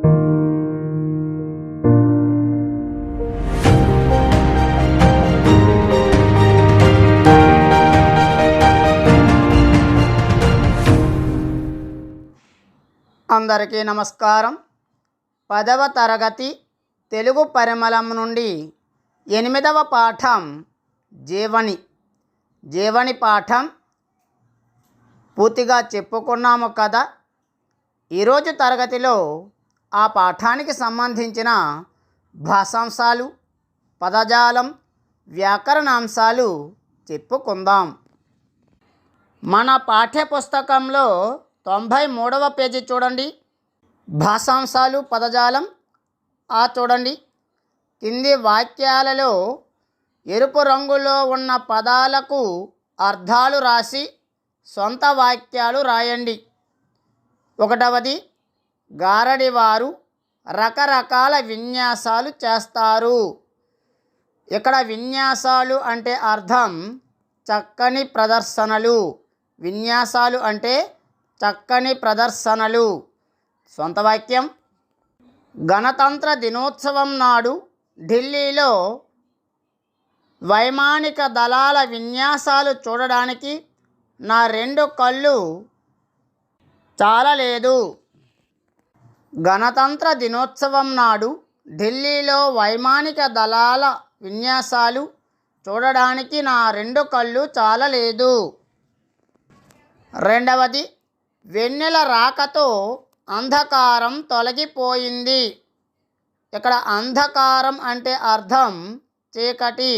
అందరికీ నమస్కారం. 10వ తరగతి తెలుగు పరిమళం నుండి 8వ పాఠం జీవని పాఠం పూర్తిగా చెప్పుకున్నాము కదా. ఈరోజు తరగతిలో ఆ పాఠానికి సంబంధించిన భాషాంశాలు, పదజాలం, వ్యాకరణాంశాలు చెప్పుకుందాం. మన పాఠ్యపుస్తకంలో 93వ పేజీ చూడండి. భాషాంశాలు, పదజాలం చూడండి. కింది వాక్యాలలో ఎరుపు రంగులో ఉన్న పదాలకు అర్థాలు రాసి సొంత వాక్యాలు రాయండి. 1వది, గారడివారు రకరకాల విన్యాసాలు చేస్తారు. ఇక్కడ విన్యాసాలు అంటే అర్థం చక్కని ప్రదర్శనలు. విన్యాసాలు అంటే చక్కని ప్రదర్శనలు. సొంత వాక్యం: గణతంత్ర దినోత్సవం నాడు ఢిల్లీలో వైమానిక దళాల విన్యాసాలు చూడడానికి నా 2 కళ్ళు చాలలేదు. గణతంత్ర దినోత్సవం నాడు ఢిల్లీలో వైమానిక దళాల విన్యాసాలు చూడడానికి నా 2 కళ్ళు చాలలేదు. 2వది, వెన్నెల రాకతో అంధకారం తొలగిపోయింది. ఇక్కడ అంధకారం అంటే అర్థం చీకటి.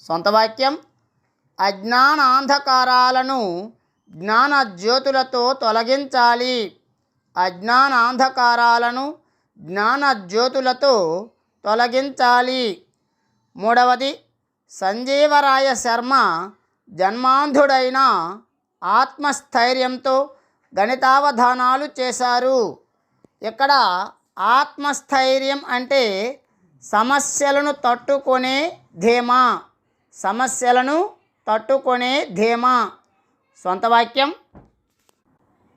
సొంత వాక్యం: అజ్ఞానాంధకారాలను జ్ఞాన జ్యోతులతో తొలగించాలి. అజ్ఞానాంధకారాలను జ్ఞాన జ్యోతులతో తొలగించాలి. 3వది, సంజీవరాయ శర్మ జన్మాంధుడైన ఆత్మస్థైర్యంతో గణితావధానాలు చేశారు. ఇక్కడ ఆత్మస్థైర్యం అంటే సమస్యలను తట్టుకునే ధీమా. సమస్యలను తట్టుకునే ధీమా. సొంత వాక్యం: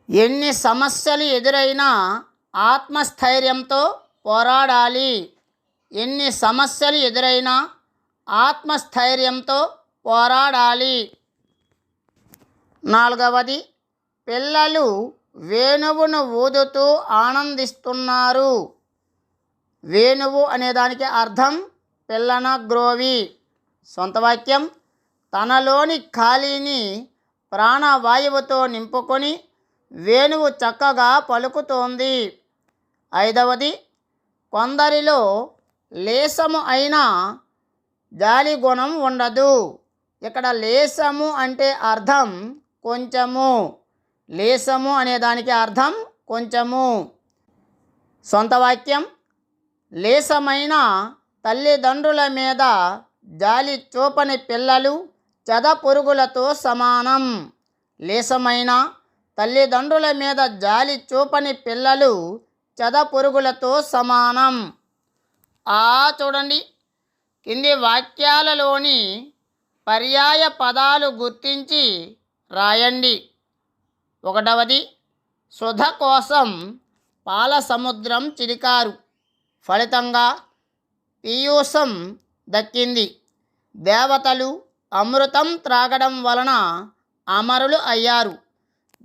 ఎన్ని సమస్యలు ఎదురైనా ఆత్మస్థైర్యంతో పోరాడాలి. ఎన్ని సమస్యలు ఎదురైనా ఆత్మస్థైర్యంతో పోరాడాలి. 4వది, పిల్లలు వేణువును ఊదుతూ ఆనందిస్తున్నారు. వేణువు అనేదానికి అర్థం పిల్లన గ్రోవి. సొంత వాక్యం: తనలోని ఖాళీని ప్రాణవాయువుతో నింపుకొని వేణువు చక్కగా పలుకుతోంది. 5వది, కొందరిలో లేసము అయినా జాలి గుణం ఉండదు. ఇక్కడ లేసము అంటే అర్థం కొంచెము. లేసము అనేదానికి అర్థం కొంచెము. సొంత వాక్యం: లేసమైన తల్లిదండ్రుల మీద జాలి చూపని పిల్లలు చెద పురుగులతో సమానం. లేసమైన తల్లిదండ్రుల మీద జాలి చూపని పిల్లలు చెద పురుగులతో సమానం. చూడండి. కింది వాక్యాలలోని పర్యాయ పదాలు గుర్తించి రాయండి. 1వది, సుధ కోసం పాల సముద్రం చిలికారు. ఫలితంగా పీయూషం దక్కింది. దేవతలు అమృతం త్రాగడం వలన అమరులు అయ్యారు.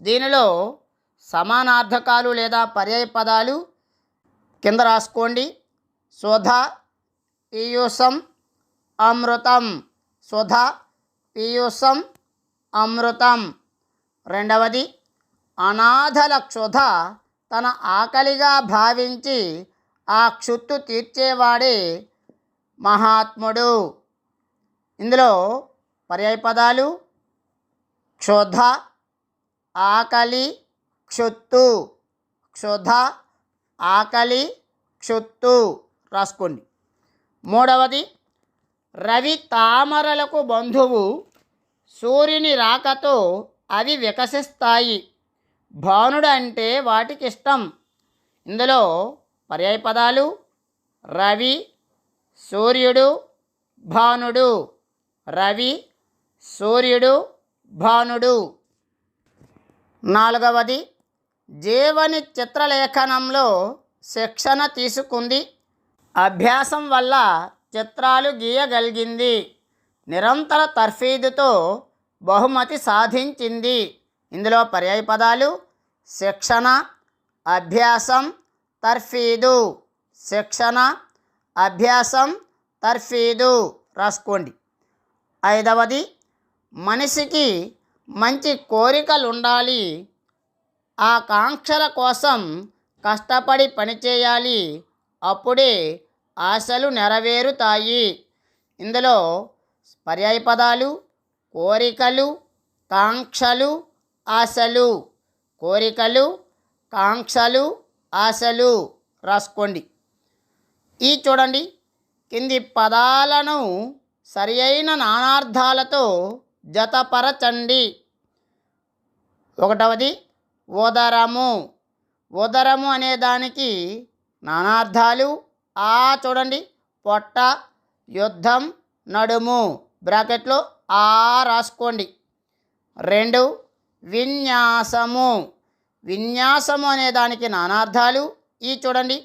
దీనిలో సమానార్థకాలు లేదా పర్యాయ పదాలు కింద రాసుకోండి. సుధ, పీయూషం, అమృతం. సుధ, పీయూషం, అమృతం. 2వది, అనాథల క్షుధ తన ఆకలిగా భావించి ఆ క్షుత్తు తీర్చేవాడే మహాత్ముడు. ఇందులో పర్యాయ పదాలు క్షుధ, ఆకలి, క్షుత్తు. క్షుధ, ఆకలి, క్షుత్తు రాసుకోండి. 3వది, రవి తామరలకు బంధువు. సూర్యుని రాకతో అవి వికసిస్తాయి. భానుడు అంటే వాటికి ఇష్టం. ఇందులో పర్యాయ పదాలు రవి, సూర్యుడు, భానుడు. రవి, సూర్యుడు, భానుడు. 4వది, జీవని చిత్రలేఖనంలో శిక్షణ తీసుకుంది. అభ్యాసం వల్ల చిత్రాలు గీయగలిగింది. నిరంతర తర్ఫీదుతో బహుమతి సాధించింది. ఇందులో పర్యాయ పదాలు శిక్షణ, అభ్యాసం, తర్ఫీదు. శిక్షణ, అభ్యాసం, తర్ఫీదు రాసుకోండి. 5వది, మనిషికి మంచి కోరికలు ఉండాలి. ఆ కాంక్షల కోసం కష్టపడి పనిచేయాలి. అప్పుడే ఆశలు నెరవేరుతాయి. ఇందులో పర్యాయ పదాలు కోరికలు, కాంక్షలు, ఆశలు. కోరికలు, కాంక్షలు, ఆశలు రాసుకోండి. ఈ చూడండి, కింది పదాలను సరి అయిన నానార్థాలతో జతపరచండి. 1వది ఉదరము. ఉదరము అనే దానికి నానార్థాలు చూడండి, పొట్ట, యుద్ధం, నడుము, బ్రాకెట్లో రాసుకోండి. 2 విన్యాసము. విన్యాసము అనే దానికి నానార్థాలు చూడండి,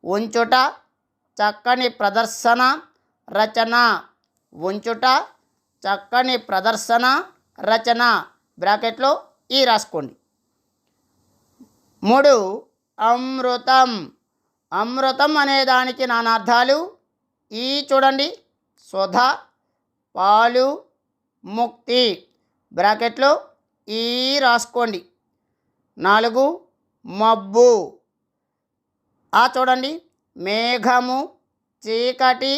ఉంచుట, చక్కని ప్రదర్శన, రచన. ఉంచుట, చక్కని ప్రదర్శన, రచన, బ్రాకెట్లో రాసుకోండి. 3 అమృతం. అమృతం అనే దానికి నానార్థాలు చూడండి, సుధ, పాలు, ముక్తి, బ్రాకెట్లో రాసుకోండి. 4 మబ్బు. చూడండి, మేఘము, చీకటి,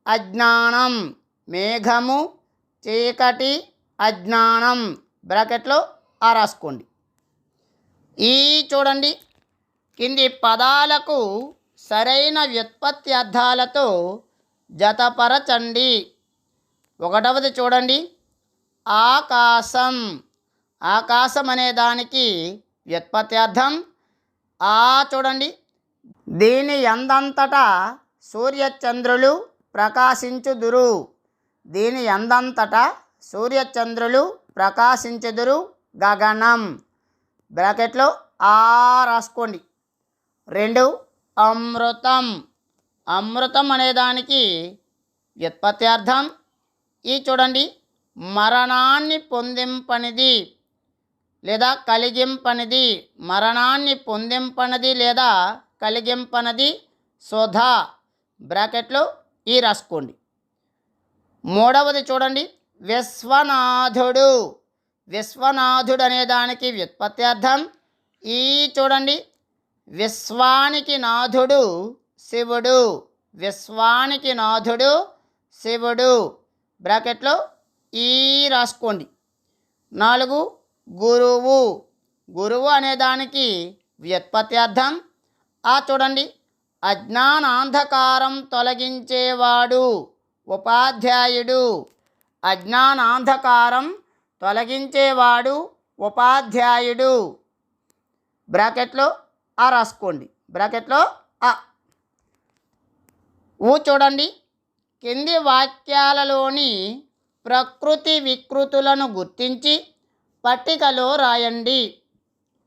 అజ్ఞానం. మేఘము, చీకటి, అజ్ఞానం, బ్రాకెట్లో రాసుకోండి. చూడండి, కింది పదాలకు సరైన వ్యుత్పత్తి అర్థాలతో జతపరచండి. 1వది చూడండి, ఆకాశం. ఆకాశం అనే దానికి వ్యుత్పత్తి అర్థం చూడండి, దీని యందంతటా సూర్యచంద్రులు ప్రకాశించుదురు. దీని యందంతటా సూర్యచంద్రులు ప్రకాశించుదురు, గగనం, బ్రాకెట్లో రాసుకోండి. 2 అమృతం. అమృతం అనే దానికి వ్యుత్పత్తి అర్థం చూడండి, మరణాన్ని పొందింపనిది లేదా కలిగింపనిది. మరణాన్ని పొందింపనిది లేదా కలిగింపనిది సుధ, బ్రాకెట్లో రాసుకోండి. 3వది చూడండి, విశ్వనాథుడు. విశ్వనాథుడు అనే దానికి వ్యుత్పత్తి అర్థం చూడండి, విశ్వానికి నాథుడు శివుడు. విశ్వానికి నాథుడు శివుడు, బ్రాకెట్లో రాసుకోండి. 4 గురువు. గురువు అనే దానికి వ్యుత్పత్తి అర్థం చూడండి, అజ్ఞానాంధకారం తొలగించేవాడు, ఉపాధ్యాయుడు. అజ్ఞానాంధకారం తొలగించేవాడు, ఉపాధ్యాయుడు, బ్రాకెట్లో రాసుకోండి. బ్రాకెట్లో చూడండి, కింది వాక్యాలలోని ప్రకృతి వికృతులను గుర్తించి పట్టికలో రాయండి.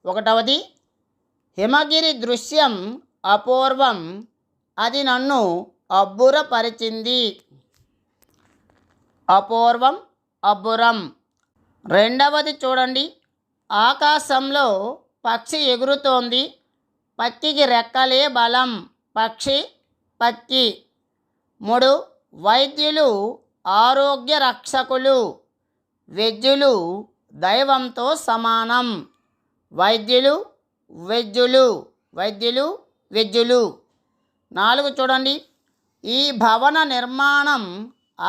1వది, హిమగిరి దృశ్యం అపూర్వం, అది నన్ను అబ్బురపరిచింది. అపూర్వం, అబ్బురం. 2వది చూడండి, ఆకాశంలో పక్షి ఎగురుతోంది, పక్కికి రెక్కలే బలం, పక్షి, పక్కి. 3 వైద్యులు ఆరోగ్య రక్షకులు, వైద్యులు దైవంతో సమానం. వైద్యులు, వైద్యులు, వైద్యులు, వైద్యులు. 4 చూడండి, ఈ భవన నిర్మాణం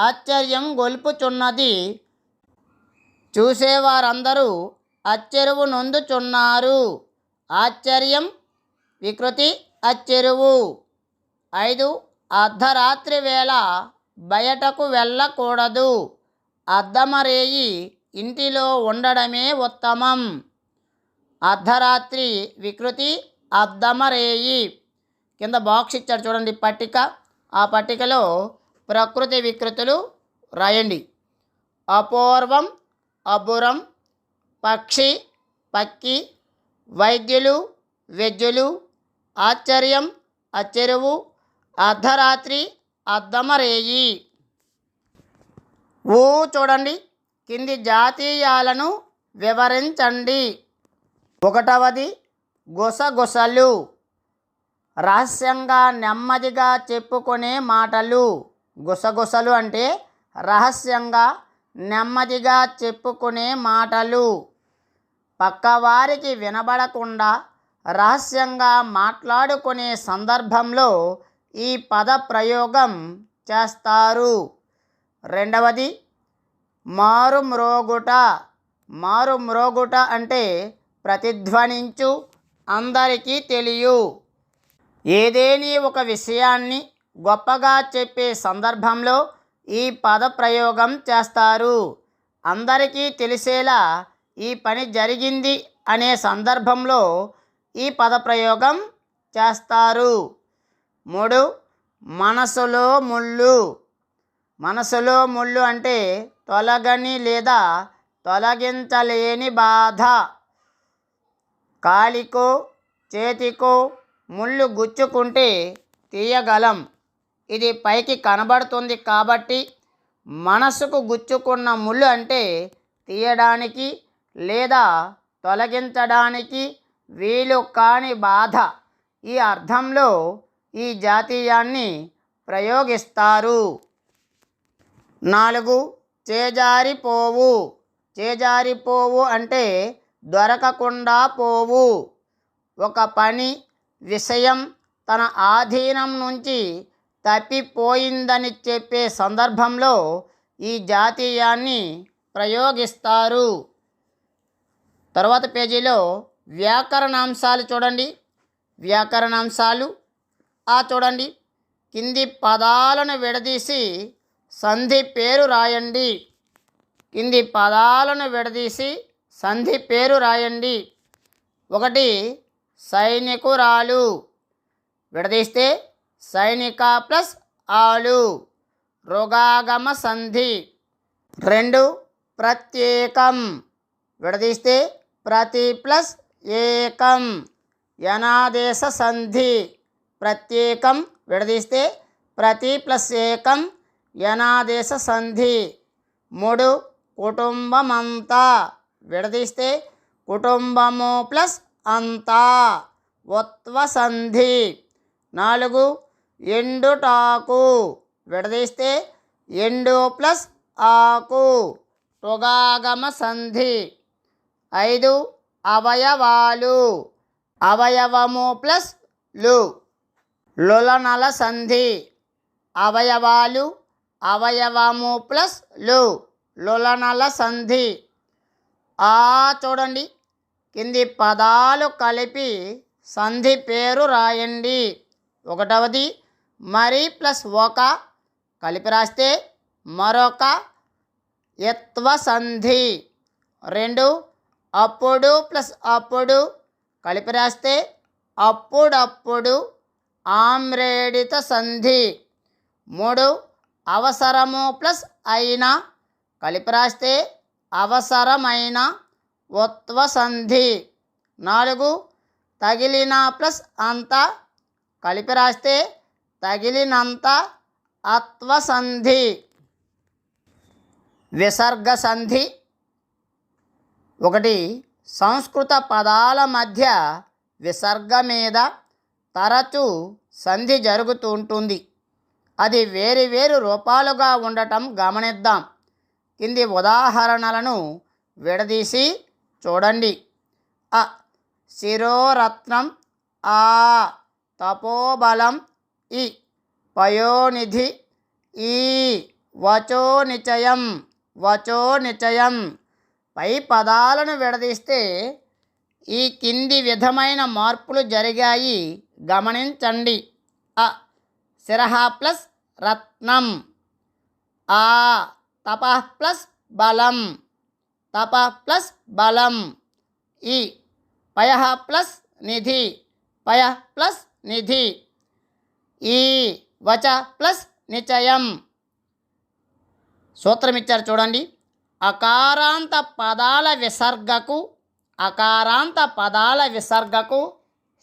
ఆశ్చర్యం గొల్పుచున్నది, చూసేవారందరూ అచ్చెరువు నొందుచున్నారు. ఆశ్చర్యం, వికృతి, అచ్చెరువు. 5 అర్ధరాత్రి వేళ బయటకు వెళ్ళకూడదు, అద్దమరేయి ఇంటిలో ఉండడమే ఉత్తమం. అర్ధరాత్రి వికృతి, అద్దమరేయి. కింద బాక్స్ ఇచ్చాడు చూడండి, పట్టిక. ఆ పట్టికలో ప్రకృతి వికృతులు రాయండి. అపూర్వం, అబ్బురం, పక్షి, పక్కి, వైద్యులు, వెజ్జులు, ఆశ్చర్యం, అచ్చెరువు, అర్ధరాత్రి, అద్దమరేయి. ఊ చూడండి, కింది జాతీయాలను వివరించండి. ఒకటవది గుసగుసలు, రహస్యంగా నెమ్మదిగా చెప్పుకునే మాటలు. గుసగుసలు అంటే రహస్యంగా నెమ్మదిగా చెప్పుకునే మాటలు. పక్కవారికి వినబడకుండా రహస్యంగా మాట్లాడుకునే సందర్భంలో ఈ పద ప్రయోగం చేస్తారు. రెండవది మారుమ్రోగుట. మారుమ్రోగుట అంటే ప్రతిధ్వనించు, అందరికీ తెలియు. ఏదేని ఒక విషయాన్ని గొప్పగా చెప్పే సందర్భంలో ఈ పద ప్రయోగం చేస్తారు. అందరికీ తెలిసేలా ఈ పని జరిగింది అనే సందర్భంలో ఈ పద ప్రయోగం చేస్తారు. 3 మనసులో ముళ్ళు. మనసులో ముళ్ళు అంటే తొలగని లేదా తొలగించలేని బాధ. కాలికో చేతికో ముళ్ళు గుచ్చుకుంటే తీయగలం. ఇది పైకి కనబడుతుంది కాబట్టి మనసుకు గుచ్చుకున్న ముళ్ళు అంటే తీయడానికి లేదా తొలగించడానికి వీలు కాని బాధ. ఈ అర్థంలో ఈ జాతీయాన్ని ప్రయోగిస్తారు. 4 చేజారిపోవు. చేజారిపోవు అంటే దొరకకుండా పోవు. ఒక పని, విషయం తన ఆధీనం నుంచి తప్పిపోయిందని చెప్పే సందర్భంలో ఈ జాతీయాన్ని ప్రయోగిస్తారు. తర్వాత పేజీలో వ్యాకరణాంశాలు చూడండి. వ్యాకరణాంశాలు చూడండి, కింది పదాలను విడదీసి సంధి పేరు రాయండి. కింది పదాలను విడదీసి సంధి పేరు రాయండి. 1 సైనికురాలు. విడదీస్తే సైనిక ప్లస్ ఆలు, రుగాగమ సంధి. 2 ప్రత్యేకం. విడదీస్తే ప్రతి ప్లస్ ఏకం, యనాదేశ సంధి. ప్రత్యేకం విడదీస్తే ప్రతి ప్లస్ ఏకం, యనాదేశ సంధి. 3 కుటుంబమంతా. విడదీస్తే కుటుంబము ప్లస్ అంతా, ఉత్వ సంధి. 4 ఎండుటాకు. విడదీస్తే ఎండు ప్లస్ ఆకు, టుగాగమ సంధి. 5 అవయవాలు. అవయవము ప్లస్ లు, లులనల సంధి. అవయవాలు, అవయవము ప్లస్ లు, లులనల సంధి. చూడండి, కింది పదాలు కలిపి సంధి పేరు రాయండి. 1వది మరి ప్లస్ ఒక, కలిపి రాస్తే మరొక, యత్వ సంధి. 2 అప్పుడు ప్లస్ అప్పుడు, కలిపి రాస్తే అప్పుడప్పుడు, ఆమ్రేడిత సంధి. 3 అవసరము ప్లస్ అయిన, కలిపి రాస్తే అవసరమైన, ఉత్వ సంధి. 4 తగిలిన ప్లస్ అంత, కలిపి రాస్తే తగిలినంత, అత్వ సంధి. విసర్గ సంధి. 1 సంస్కృత పదాల మధ్య విసర్గ మీద తరచూ సంధి జరుగుతూ ఉంటుంది. అది వేరు వేరు రూపాలుగా ఉండటం గమనిద్దాం. కింది ఉదాహరణలను విడదీసి చూడండి. శిరోరత్నం, తపోబలం, పయోనిధి, వచో నిచయం, వచో నిచయం. పై పదాలను విడదీస్తే ఈ కింది విధమైన మార్పులు జరిగాయి గమనించండి. శిరః ప్లస్ రత్నం, తపః ప్లస్ బలం, తపః ప్లస్ బలం. పయః ప్లస్ నిధి, పయః ప్లస్ నిధి. వచ ప్లస్ నిచయం. సూత్రం ఇచ్చారు చూడండి. అకారాంత పదాల విసర్గకు, అకారాంత పదాల విసర్గకు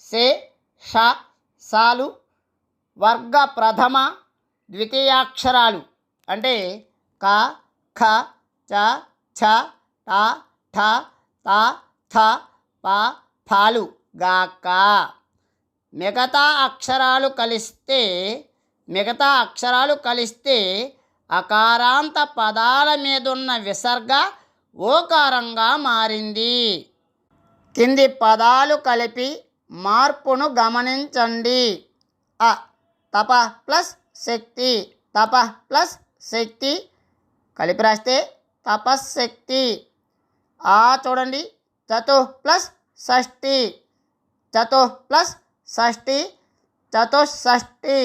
సే ష సాలు వర్గ ప్రథమ ద్వితీయాక్షరాలు అంటే క ఖ చ ఛ ట ఠ త థ ప ఫాలు గాక. మిగతా అక్షరాలు కలిస్తే అకారాంత పదాల మీదున్న విసర్గ ఓకారంగా మారింది. కింది పదాలు కలిపి మార్పును గమనించండి. అ తప ప్లస్ శక్తి, తప ప్లస్ శక్తి కలిపి రాస్తే తపశక్తి. ఆ చూడండి చతు ప్లస్ షష్ఠి, చతు ప్లస్ షష్ఠి చతుషష్ఠి.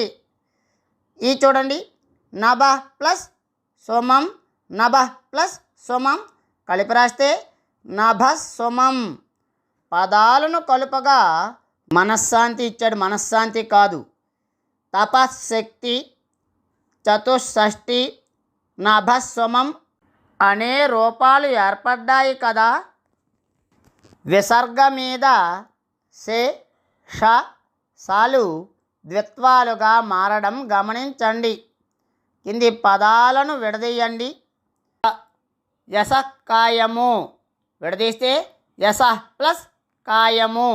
ఈ చూడండి నభ ప్లస్ సోమం, నభ ప్లస్ సోమం కలిపి రాస్తే నభస్సోమం. పదాలను కలుపగా మనశ్శాంతి ఇచ్చాడు, మనశ్శాంతి కాదు. తపశక్తి, చతుషష్ఠి, నభస్సోమం అనే రూపాలు ఏర్పడ్డాయి కదా. విసర్గ మీద సే ష సాలు ద్విత్వాలుగా మారడం గమనించండి. కింది పదాలను విడదీయండి. యస కాయము విడదీస్తే యస ప్లస్ కాయము,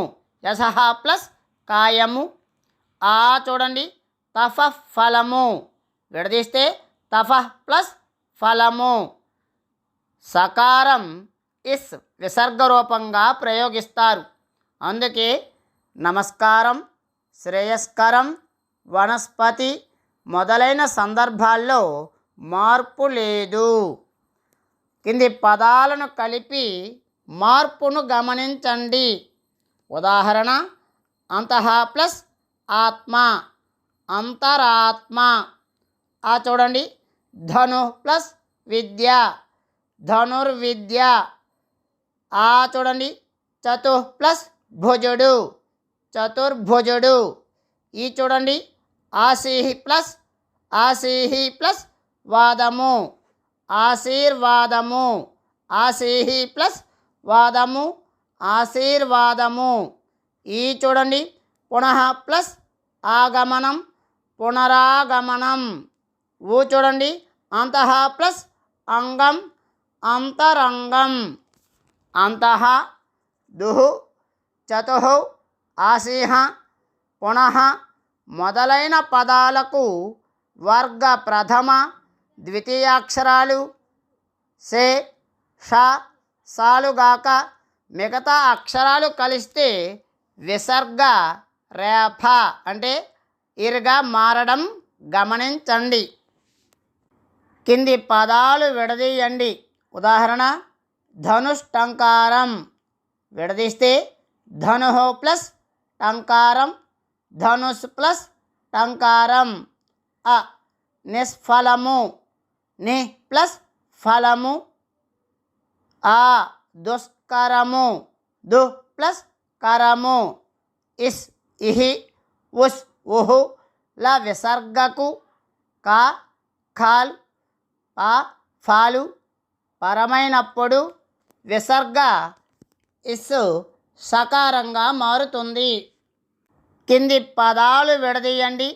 యసహ ప్లస్ కాయము. ఆ చూడండి తఫ ఫలము విడదీస్తే తఫ ప్లస్ ఫలము. సకారం ఇస్ విసర్గ రూపంగా ప్రయోగిస్తారు. అందుకే నమస్కారం, శ్రేయస్కరం, వనస్పతి మొదలైన సందర్భాల్లో మార్పు లేదు. కింది పదాలను కలిపి మార్పును గమనించండి. ఉదాహరణ అంతః ప్లస్ ఆత్మ, అంతరాత్మ. ఆ చూడండి ధను ప్లస్ విద్య, ధనుర్విద్య. ఆ చూడండి చతు ప్లస్ భుజుడు, చతుర్భుజుడు. ఈ చూడండి ఆశీహి ప్లస్ వాదము, ఆశీర్వాదము, ఆశీహి ప్లస్ వాదము, ఆశీర్వాదము. ఈ చూడండి పునః ప్లస్ ఆగమనం, పునరాగమనం. ఊ చూడండి అంతః ప్లస్ అంగం, అంతరంగం. అంతః దుః చతుః ఆశీహ పునః మొదలైన పదాలకు వర్గ ప్రథమ ద్వితీయాక్షరాలు సే ష సాలుగాక మిగతా అక్షరాలు కలిస్తే విసర్గ రేఫ అంటే ఇరుగా మారడం గమనించండి. కింది పదాలు విడదీయండి. ఉదాహరణ ధనుష్టంకారం విడదీస్తే ధనుః ప్లస్ టంకారం, ధనుస్ ప్లస్ టంకారం. అ నిష్ఫలము, ని ప్లస్ ఫలము. ఆ దుష్కరము, దు ప్లస్ కరము. ఇస్ ఇహి, ఉస్ ఉహు ల విసర్గకు కా ఖాల్ పా ఫాలు పరమైనప్పుడు విసర్గ ఇస్సు సకారంగా మారుతుంది. కింది పదాలు విడదీయండి.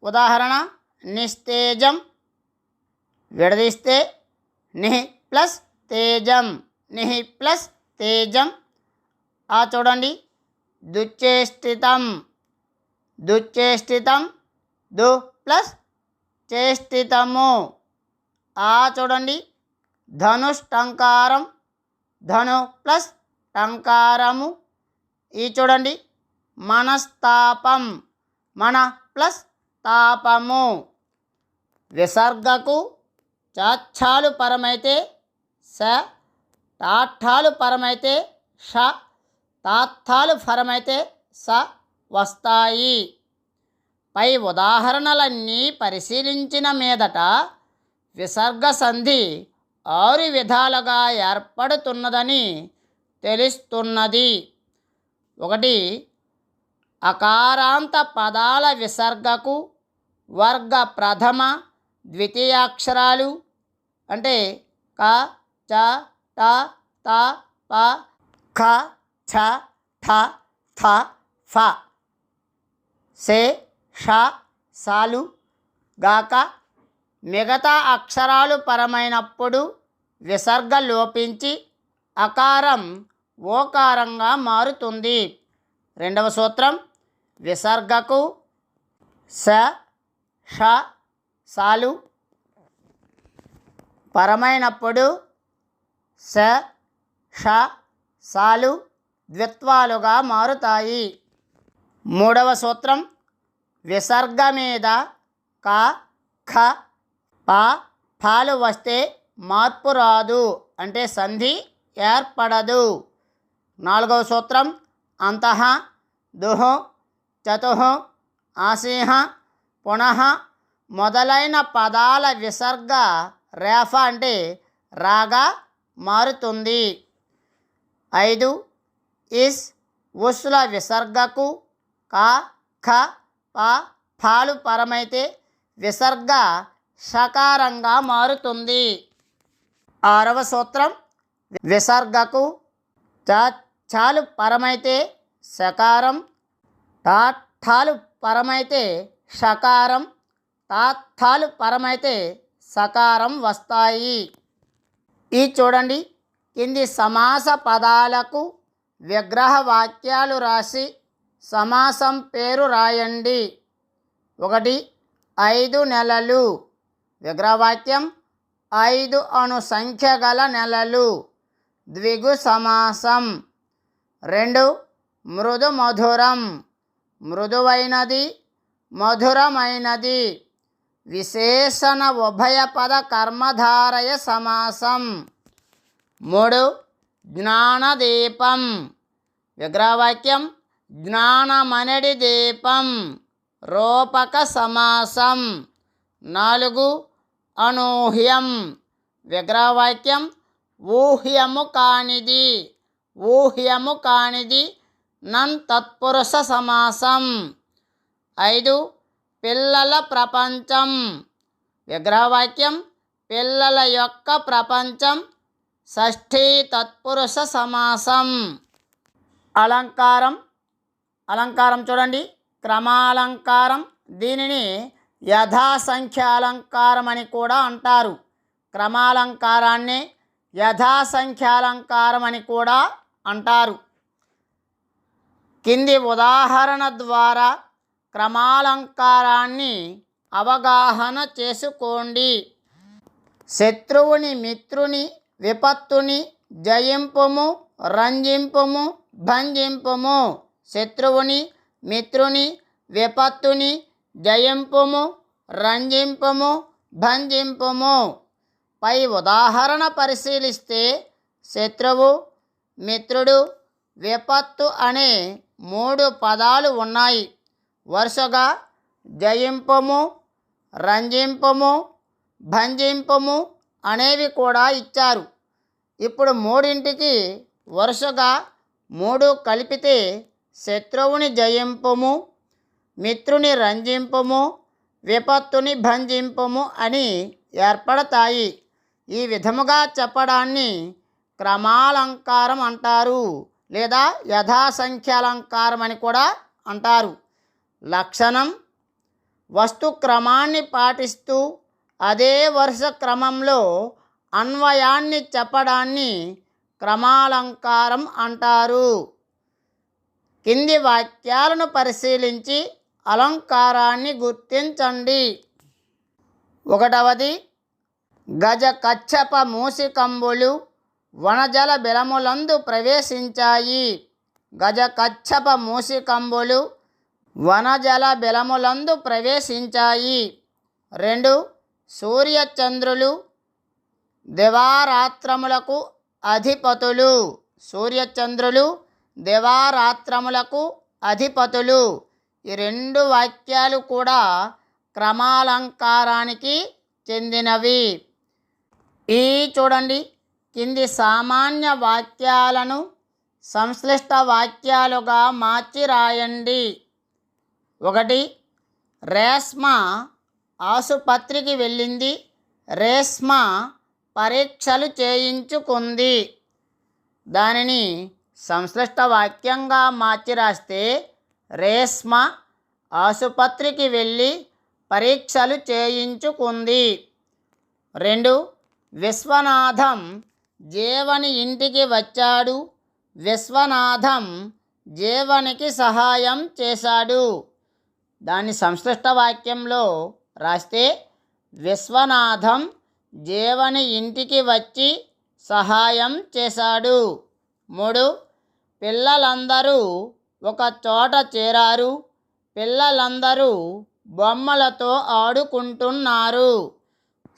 ఉదాహరణ నిస్తేజం విడదీస్తే నిహి ప్లస్ తేజం, నిహి ప్లస్ తేజం. ఆ చూడండి దుశ్చేష్టితం, దుశ్చేష్టితం, దు ప్లస్ చేష్టితము. ఆ చూడండి ధనుష్టంకారం, ధను ప్లస్ టంకారము. ఈ చూడండి మనస్తాపం, మన ప్లస్ తాపము. విసర్గకు చాచ్ఛాలు పరమైతే స, టాఠాలు పరమైతే ష, తాత్థాలు పరమైతే స వస్తాయి. పై ఉదాహరణలన్నీ పరిశీలించిన మీదట విసర్గ సంధి 6 విధాలుగా ఏర్పడుతున్నదని తెలుస్తున్నది. 1. అకారాంత పదాల విసర్గకు వర్గ ప్రథమ ద్వితీయాక్షరాలు అంటే క చ ట త ప ఖ ఛ ఠ థ ఫ సే ష సాలు గాక మిగతా అక్షరాలు పరమైనప్పుడు విసర్గ లోపించి అకారం ఓకారంగా మారుతుంది. రెండవ సూత్రం విసర్గకు స ష సాలు పరమైనప్పుడు స ష సాలు ద్విత్వాలుగా మారుతాయి. మూడవ సూత్రం విసర్గ మీద క ఖ ప ఫాలు వస్తే మార్పు రాదు, అంటే సంధి ఏర్పడదు. నాలుగవ సూత్రం అంతః దుః చతుః ఆసీః పునః మొదలైన పదాల విసర్గ రేఫ అంటే రాగా మారుతుంది. 5 ఇస్ ఉస్ల విసర్గకు క ఖ ప ఫాలు పరమైతే విసర్గ షకారంగా మారుతుంది. ఆరవ సూత్రం విసర్గకు చాలు పరమైతే సకారం, ఠాలు పరమైతే షకారం, తాలు పరమైతే సకారం వస్తాయి. ఈ చూడండి, కింది సమాస పదాలకు విగ్రహ వాక్యాలు రాసి సమాసం పేరు రాయండి. 1 5 నెలలు. విగ్రహవాక్యం 5 అను సంఖ్య గల నెలలు. ద్విగు సమాసం. 2 మృదు మధురం. మృదువైనది మధురమైనది. విశేషణ ఉభయపద కర్మధారయ సమాసం. 3 జ్ఞానదీపం. విగ్రహవాక్యం జ్ఞానమనడి దీపం. రూపక సమాసం. 4 అనూహ్యం. విగ్రహవాక్యం ఊహ్యము కానిది. ఊహ్యము కానిది నన్ తత్పురుష సమాసం. 5 పిల్లల ప్రపంచం. విగ్రహవాక్యం పిల్లల యొక్క ప్రపంచం. షష్ఠీ తత్పురుష సమాసం. అలంకారం. అలంకారం చూడండి, క్రమాలంకారం. దీనిని యథాసంఖ్యాలంకారం అని కూడా అంటారు. క్రమాలంకారాన్ని యథాసంఖ్యాలంకారం అని కూడా అంటారు. కింది ఉదాహరణ ద్వారా క్రమాలంకారాన్ని అవగాహన చేసుకోండి. శత్రువుని మిత్రుని విపత్తుని జయింపుము రంజింపుము భంజింపుము. శత్రువుని మిత్రుని విపత్తుని జయింపుము రంజింపుము భంజింపుము. పై ఉదాహరణ పరిశీలిస్తే శత్రువు, మిత్రుడు, విపత్తు అనే 3 పదాలు ఉన్నాయి. వరుసగా జయింపుము రంజింపుము భంజింపుము అనేవి కూడా ఇచ్చారు. ఇప్పుడు మూడింటికి వరుసగా 3 కలిపితే శత్రువుని జయింపుము, మిత్రుని రంజింపుము, విపత్తుని భంజింపుము అని ఏర్పడతాయి. ఈ విధముగా చెప్పడాన్ని క్రమాలంకారం అంటారు, లేదా యథాసంఖ్యాలంకారం అని కూడా అంటారు. లక్షణం: వస్తు క్రమాన్ని పాటిస్తూ అదే వరుస క్రమంలో అన్వయాన్ని చెప్పడాన్ని క్రమాలంకారం అంటారు. కింది వాక్యాలను పరిశీలించి అలంకారాన్ని గుర్తించండి. 1. గజ కచ్చప మూసికంబులు వనజల బిలములందు ప్రవేశించాయి. గజ కచ్చప మూసికంబులు వనజల బిలములందు ప్రవేశించాయి. 2. సూర్యచంద్రులు దివారాత్రములకు అధిపతులు. సూర్యచంద్రులు దివారాత్రములకు అధిపతులు. ఈ 2 వాక్యాలు కూడా క్రమాలంకారానికి చెందినవి. ఈ చూడండి, కింది సామాన్య వాక్యాలను సంశ్లిష్ట వాక్యాలుగా మార్చి రాయండి. 1. రేష్మ ఆసుపత్రికి వెళ్ళింది. రేష్మ పరీక్షలు చేయించుకుంది. దానిని సంశ్లిష్ట వాక్యంగా మార్చి రాస్తే రేష్మ ఆసుపత్రికి వెళ్ళి పరీక్షలు చేయించుకుంది. 2. విశ్వనాథం జీవని ఇంటికి వచ్చాడు. విశ్వనాథం జీవనికి సహాయం చేశాడు. దాన్ని సంశ్లిష్ట వాక్యంలో రాస్తే విశ్వనాథం జీవని ఇంటికి వచ్చి సహాయం చేశాడు. 3. పిల్లలందరూ ఒక చోట చేరారు. పిల్లలందరూ బొమ్మలతో ఆడుకుంటున్నారు.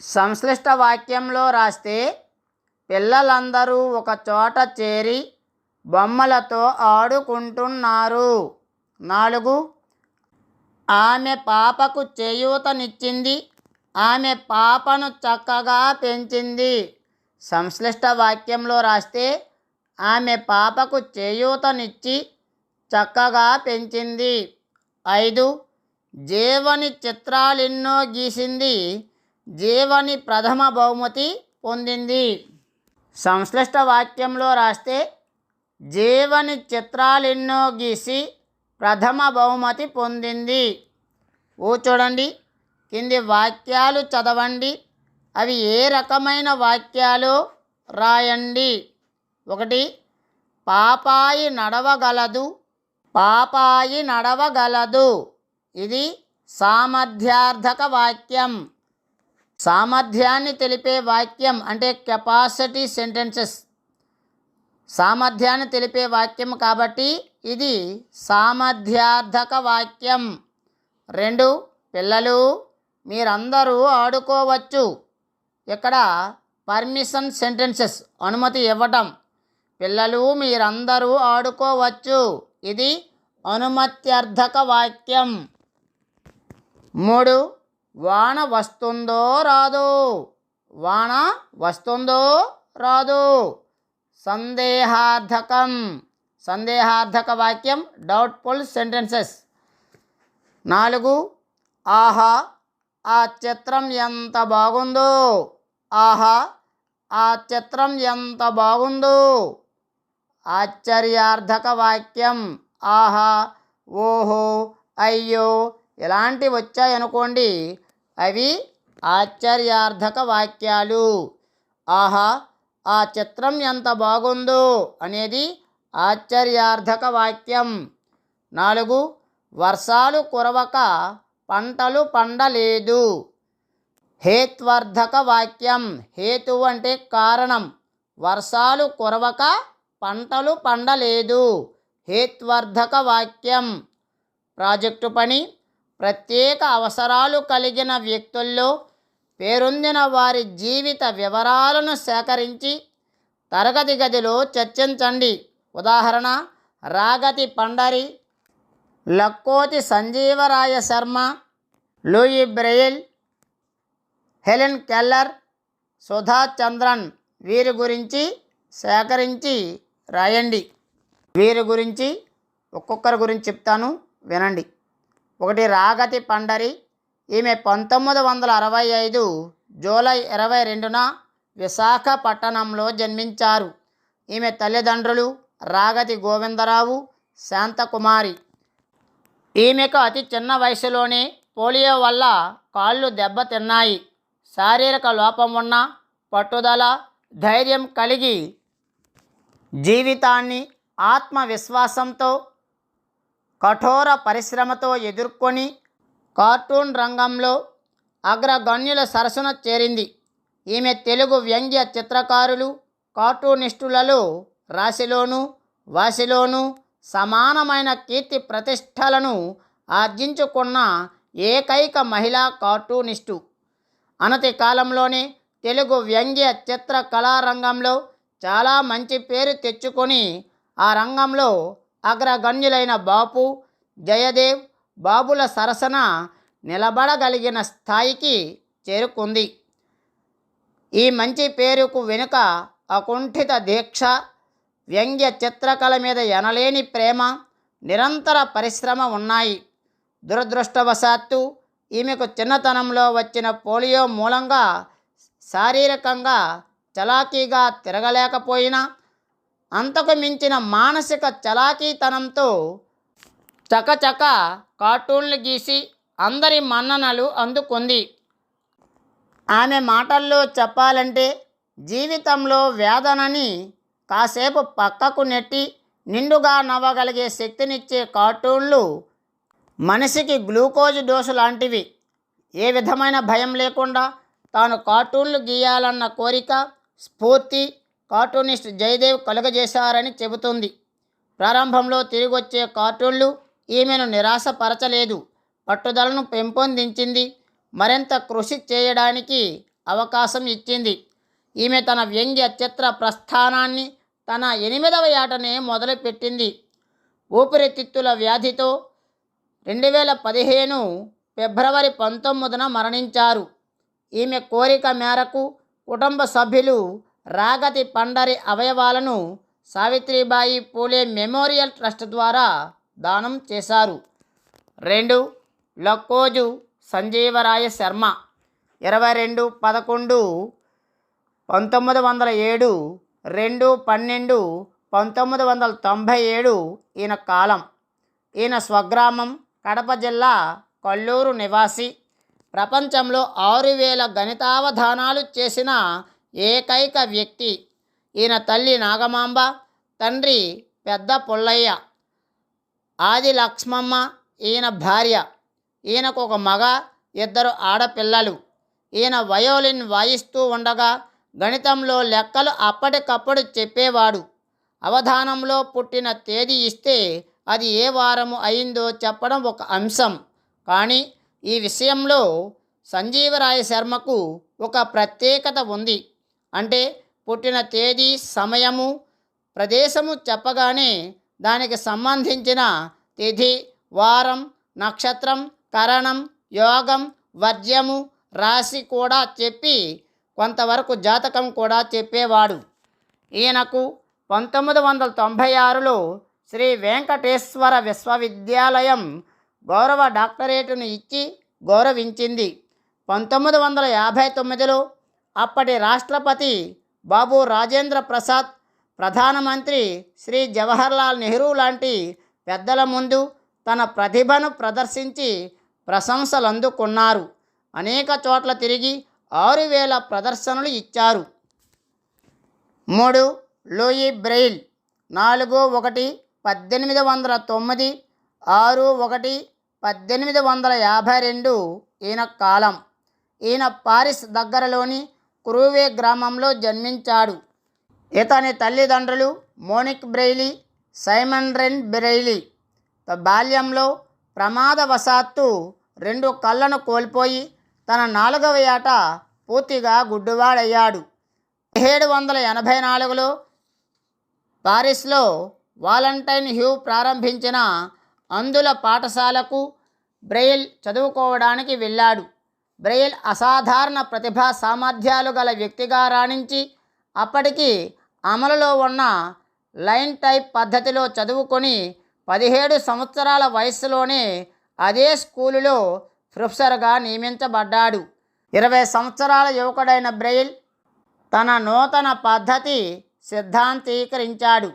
సంశ్లిష్ట వాక్యంలో రాస్తే పిల్లలందరూ ఒక చోట చేరి బొమ్మలతో ఆడుకుంటున్నారు. 4. ఆమె పాపకు చేయూతనిచ్చింది. ఆమె పాపను చక్కగా పెంచింది. సంశ్లిష్ట వాక్యంలో రాస్తే ఆమె పాపకు చేయూతనిచ్చి చక్కగా పెంచింది. 5. జీవని చిత్రాలెన్నో గీసింది. జీవని ప్రథమ బహుమతి పొందింది. సంశ్లిష్ట వాక్యంలో రాస్తే జీవని చిత్రాలెన్నో గీసి ప్రథమ బహుమతి పొందింది. చూడండి, కింది వాక్యాలు చదవండి. అవి ఏ రకమైన వాక్యాలు రాయండి. 1. పాపాయి నడవగలదు. పాపాయి నడవగలదు. ఇది సామర్థ్యార్థక వాక్యం. సామర్థ్యాన్ని తెలిపే వాక్యం అంటే కెపాసిటీ సెంటెన్సెస్. సామర్థ్యాన్ని తెలిపే వాక్యం కాబట్టి ఇది సామర్థ్యార్థక వాక్యం. 2. పిల్లలు మీరందరూ ఆడుకోవచ్చు. ఇక్కడ పర్మిషన్ సెంటెన్సెస్, అనుమతి ఇవ్వటం. పిల్లలు మీరందరూ ఆడుకోవచ్చు. ఇది అనుమత్యర్థక వాక్యం. 3. వాన వస్తుందో రాదో. వాన వస్తుందో రాదో సందేహార్థకం. సందేహార్థక వాక్యం, డౌట్ఫుల్ సెంటెన్సెస్. 4. ఆహా ఆ చిత్రం ఎంత బాగుందో. ఆహా ఆ చిత్రం ఎంత బాగుందో ఆశ్చర్యార్థక వాక్యం. ఆహా, ఓహో, అయ్యో ఇలాంటివి వచ్చాయనుకోండి, అవి ఆశ్చర్యార్థక వాక్యాలు. ఆహా ఆ చిత్రం ఎంత బాగుందో అనేది ఆశ్చర్యార్థక వాక్యం. 4. వర్షాలు కురవక పంటలు పండలేదు. హేత్వర్ధక వాక్యం. హేతు అంటే కారణం. వర్షాలు కురవక పంటలు పండలేదు. హేత్వర్ధక వాక్యం. ప్రాజెక్టు పని. ప్రత్యేక అవసరాలు కలిగిన వ్యక్తుల్లో పేరొందిన వారి జీవిత వివరాలను సేకరించి తరగతి గదిలో చర్చించండి. ఉదాహరణ: Ragathi Pandari, Lakkoti Sanjeevaraya Sharma, Louis Braille, Helen Keller, Sudha Chandran. వీరి గురించి సేకరించి రాయండి. వీరి గురించి ఒక్కొక్కరి గురించి చెప్తాను, వినండి. 1. రాగతి పండరి. ఈమె 1965 జూలై 22న విశాఖపట్టణంలో జన్మించారు. ఈమె తల్లిదండ్రులు రాగతి గోవిందరావు, శాంతకుమారి. ఈమెకు అతి చిన్న వయసులోనే పోలియో వల్ల కాళ్ళు దెబ్బతిన్నాయి. శారీరక లోపం ఉన్న పట్టుదల, ధైర్యం కలిగి జీవితాన్ని ఆత్మవిశ్వాసంతో, కఠోర పరిశ్రమతో ఎదుర్కొని కార్టూన్ రంగంలో అగ్రగణ్యుల సరసన చేరింది. ఈమె తెలుగు వ్యంగ్య చిత్రకారులు, కార్టూనిస్టులలో రాశిలోనూ వాసిలోనూ సమానమైన కీర్తి ప్రతిష్టలను ఆర్జించుకున్న ఏకైక మహిళా కార్టూనిస్టు. అనతి కాలంలోనే తెలుగు వ్యంగ్య చిత్ర కళారంగంలో చాలా మంచి పేరు తెచ్చుకొని ఆ రంగంలో అగ్రగణ్యులైన బాపు, జయదేవ్ బాబుల సరసన నిలబడగలిగిన స్థాయికి చేరుకుంది. ఈ మంచి పేరుకు వెనుక అకుంఠిత దీక్ష, వ్యంగ్య చిత్రకళ మీద ఎనలేని ప్రేమ, నిరంతర పరిశ్రమ ఉన్నాయి. దురదృష్టవశాత్తు ఈమెకు చిన్నతనంలో వచ్చిన పోలియో మూలంగా శారీరకంగా చలాకీగా తిరగలేకపోయినా అంతకు మించిన మానసిక చలాకీతనంతో చకచక కార్టూన్లు గీసి అందరి మన్ననలు అందుకుంది. ఆమె మాటల్లో చెప్పాలంటే జీవితంలో వేదనని కాసేపు పక్కకు నెట్టి నిండుగా నవ్వగలిగే శక్తినిచ్చే కార్టూన్లు మనిషికి గ్లూకోజ్ డోసు లాంటివి. ఏ విధమైన భయం లేకుండా తాను కార్టూన్లు గీయాలన్న కోరిక, స్ఫూర్తి కార్టూనిస్ట్ జయదేవ్ కలుగజేశారని చెబుతుంది. ప్రారంభంలో తిరిగొచ్చే కార్టూన్లు ఈమెను నిరాశపరచలేదు, పట్టుదలను పెంపొందించింది, మరింత కృషి చేయడానికి అవకాశం ఇచ్చింది. ఈమె తన వ్యంగ్య చిత్ర ప్రస్థానాన్ని తన 8వ ఏటనే మొదలుపెట్టింది. ఊపిరితిత్తుల వ్యాధితో 2015 ఫిబ్రవరి 19న మరణించారు. ఈమె కోరిక మేరకు కుటుంబ సభ్యులు రాగతి పండరి అవయవాలను సావిత్రిబాయి పూలే మెమోరియల్ ట్రస్ట్ ద్వారా దానం చేశారు. 2. లక్కోజు సంజీవరాయ శర్మ 22/11/1907 2/12/1997 ఈయన కాలం. ఈయన స్వగ్రామం కడప జిల్లా కల్లూరు నివాసి. ప్రపంచంలో 6000 గణితావధానాలు చేసిన ఏకైక వ్యక్తి. ఈయన తల్లి నాగమాంబ, తండ్రి పెద్ద పుల్లయ్య, ఆది లక్ష్మమ్మ ఈయన భార్య. ఈయనకు ఒక మగ, 2 ఆడపిల్లలు. ఈయన వయోలిన్ వాయిస్తూ ఉండగా గణితంలో లెక్కలు అప్పటికప్పుడు చెప్పేవాడు. అవధానంలో పుట్టిన తేదీ ఇస్తే అది ఏ వారము అయిందో చెప్పడం ఒక అంశం. కానీ ఈ విషయంలో సంజీవరాయ శర్మకు ఒక ప్రత్యేకత ఉంది. అంటే పుట్టిన తేదీ, సమయము, ప్రదేశము చెప్పగానే దానికి సంబంధించిన తిథి, వారం, నక్షత్రం, కరణం, యోగం, వర్జ్యము, రాశి కూడా చెప్పి కొంతవరకు జాతకం కూడా చెప్పేవాడు. ఈయనకు 1996లో శ్రీ వెంకటేశ్వర విశ్వవిద్యాలయం గౌరవ డాక్టరేటును ఇచ్చి గౌరవించింది. 1959లో అప్పటి రాష్ట్రపతి బాబు రాజేంద్ర ప్రసాద్, ప్రధానమంత్రి శ్రీ జవహర్లాల్ నెహ్రూ లాంటి పెద్దల ముందు తన ప్రతిభను ప్రదర్శించి ప్రశంసలు అందుకున్నారు. అనేక చోట్ల తిరిగి 6000 ప్రదర్శనలు ఇచ్చారు. 3. లూయి బ్రెయిల్ 4/1/1809 6/1/1852 ఈయన కాలం. ఈయన పారిస్ దగ్గరలోని క్రూవే గ్రామంలో జన్మించాడు. ఇతని తల్లిదండ్రులు మోనిక్ బ్రెయిలీ, సైమన్ రెన్ బ్రెయిలీ. బాల్యంలో ప్రమాదవశాత్తు 2 కళ్ళను కోల్పోయి తన 4వ ఏట పూర్తిగా గుడ్డివాడయ్యాడు. 1784లో పారిస్లో వాలంటైన్ హ్యూ ప్రారంభించిన అంధుల పాఠశాలకు బ్రెయిల్ చదువుకోవడానికి వెళ్ళాడు. బ్రెయిల్ అసాధారణ ప్రతిభా సామర్థ్యాలు గల వ్యక్తిగా రాణించి అప్పటికి అమలులో ఉన్న లైన్ టైప్ పద్ధతిలో చదువుకొని 17 సంవత్సరాల వయస్సులోనే అదే స్కూలులో ప్రొఫెసర్గా నియమించబడ్డాడు. 20 సంవత్సరాల యువకుడైన బ్రెయిల్ తన నూతన పద్ధతి సిద్ధాంతీకరించాడు.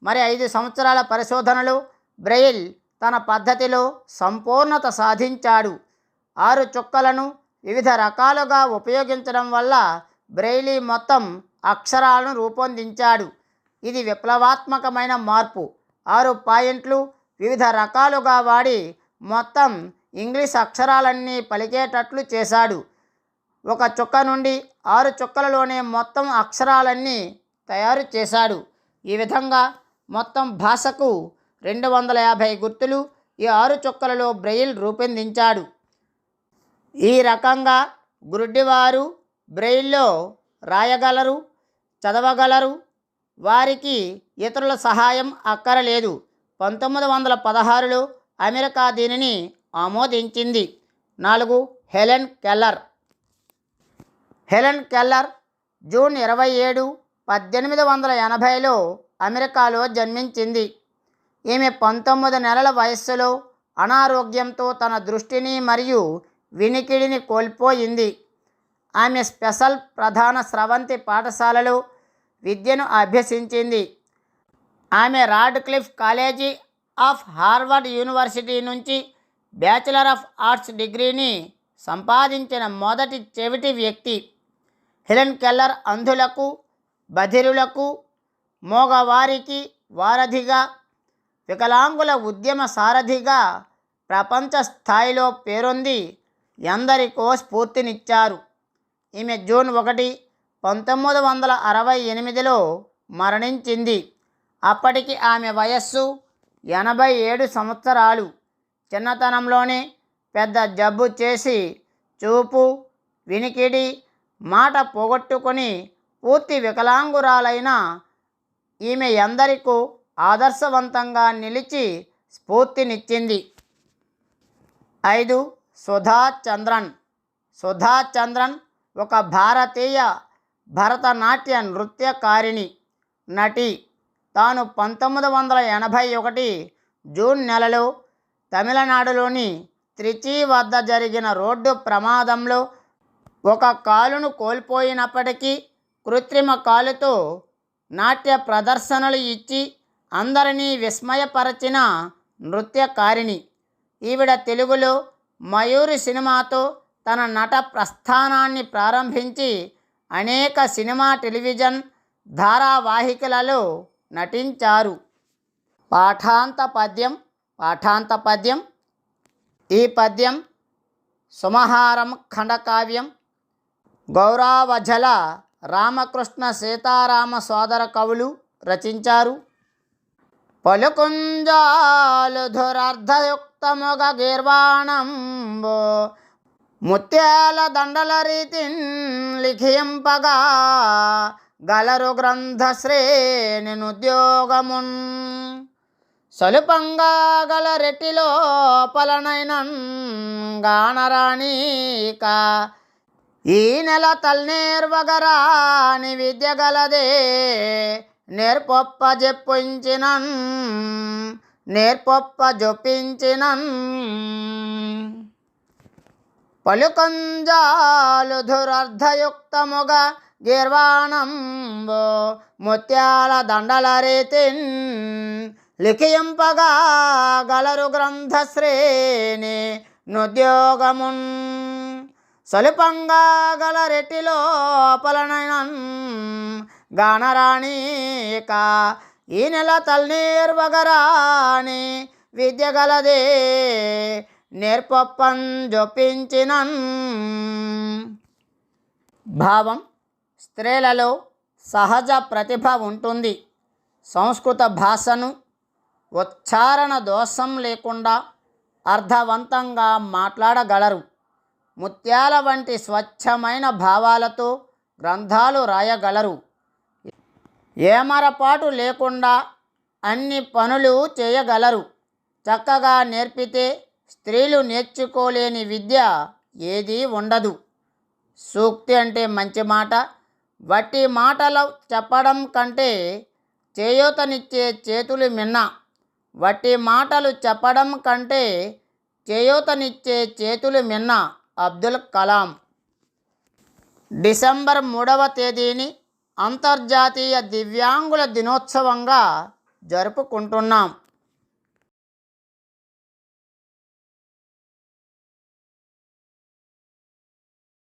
మరి 5 సంవత్సరాల పరిశోధనలు బ్రెయిల్ తన పద్ధతిలో సంపూర్ణత సాధించాడు. 6 చుక్కలను వివిధ రకాలుగా ఉపయోగించడం వల్ల బ్రెయిలీ మొత్తం అక్షరాలను రూపొందించాడు. ఇది విప్లవాత్మకమైన మార్పు. 6 పాయింట్లు వివిధ రకాలుగా వాడి మొత్తం ఇంగ్లీష్ అక్షరాలన్నీ పలికేటట్లు చేశాడు. 1 చుక్క నుండి 6 చుక్కలలోనే మొత్తం అక్షరాలన్నీ తయారు చేశాడు. ఈ విధంగా మొత్తం భాషకు 250 గుర్తులు ఈ 6 చుక్కలలో బ్రెయిల్ రూపొందించాడు. ఈ రకంగా గుడ్డివారు బ్రెయిల్లో రాయగలరు, చదవగలరు. వారికి ఇతరుల సహాయం అక్కరలేదు. 1916లో అమెరికా దీనిని ఆమోదించింది. 4. Helen Keller. Helen Keller June 27, 1880లో అమెరికాలో జన్మించింది. ఈమె 19 నెలల వయస్సులో అనారోగ్యంతో తన దృష్టిని మరియు వినికిడిని కోల్పోయింది. ఆమె స్పెషల్ ప్రధాన స్రవంతి పాఠశాలలో విద్యను అభ్యసించింది. ఆమె Radcliffe college of Harvard university నుంచి బ్యాచిలర్ ఆఫ్ ఆర్ట్స్ డిగ్రీని సంపాదించిన మొదటి చెవిటి వ్యక్తి. హెలెన్ కెల్లర్ అంధులకు, బధిరులకు, మోగవారికి వారధిగా, వికలాంగుల ఉద్యమ సారథిగా ప్రపంచ స్థాయిలో పేరొంది ఎందరికో స్ఫూర్తినిచ్చారు. ఈమె జూన్ 1, 1968లో మరణించింది. అప్పటికి ఆమె వయస్సు 87 సంవత్సరాలు. చిన్నతనంలోనే పెద్ద జబ్బు చేసి చూపు, వినికిడి, మాట పోగొట్టుకొని పూర్తి వికలాంగురాలైన ఈమె ఎందరికో ఆదర్శవంతంగా నిలిచి స్ఫూర్తినిచ్చింది. 5. సుధా చంద్రన్. సుధా చంద్రన్ ఒక భారతీయ భరతనాట్య నృత్యకారిణి, నటి. తాను 1981 జూన్ నెలలో తమిళనాడులోని త్రిచి వద్ద జరిగిన రోడ్డు ప్రమాదంలో ఒక కాలును కోల్పోయినప్పటికీ కృత్రిమ కాలుతో నాట్య ప్రదర్శనలు ఇచ్చి అందరినీ విస్మయపరచిన నృత్యకారిణి. ఈవిడ తెలుగులో మయూరి సినిమాతో తన నట ప్రస్థానాన్ని ప్రారంభించి అనేక సినిమా, టెలివిజన్ ధారావాహికలలో నటించారు. పాఠాంత పద్యం. ఈ పద్యం సుమహారం ఖండకావ్యం. గౌరావఝల రామకృష్ణ సీతారామ సోదర కవులు రచించారు. పలుకుంజాలు ధురర్ధయుక్తముగ గీర్వాణంబు ముత్యాల దండల రీతిన్ లిఖింపగా గలరు గ్రంథశ్రేణి నుద్యోగమున్ సలుపంగా గల రెట్టిలో పలనైనన్ గానరాణిక ఈ నెల తల్నేర్వగరాని విద్య గలదే నేర్పొప్ప జొప్పించినన్ పలుకంజాలు ధురర్ధయుక్తముగ గీర్వాణంబు ముత్యాల దండల రీతిన్ లిఖింపగా గలరు గ్రంథశ్రేణి నుద్యోగమున్ సలుపంగా గల రెట్టిలో పలనైనన్ గానరాణిక ఈ నెల తల్నేర్వగరాని విద్య గలదే నేర్పొప్పన్ జొప్పించినన్. భావం: స్త్రీలలో సహజ ప్రతిభ ఉంటుంది. సంస్కృత భాషను ఉచ్చారణ దోషం లేకుండా అర్థవంతంగా మాట్లాడగలరు. ముత్యాల వంటి స్వచ్ఛమైన భావాలతో గ్రంథాలు రాయగలరు. ఏమరపాటు లేకుండా అన్ని పనులు చేయగలరు. చక్కగా నేర్పితే స్త్రీలు నేర్చుకోలేని విద్య ఏదీ ఉండదు. సూక్తి అంటే మంచి మాట. వట్టి మాటలు చెప్పడం కంటే చేయూతనిచ్చే చేతులు మిన్న. వట్టి మాటలు చెప్పడం కంటే చేయూతనిచ్చే చేతులు మిన్న. అబ్దుల్ కలాం. డిసెంబర్ 3వ తేదీని అంతర్జాతీయ దివ్యాంగుల దినోత్సవంగా జరుపుకుంటున్నాం.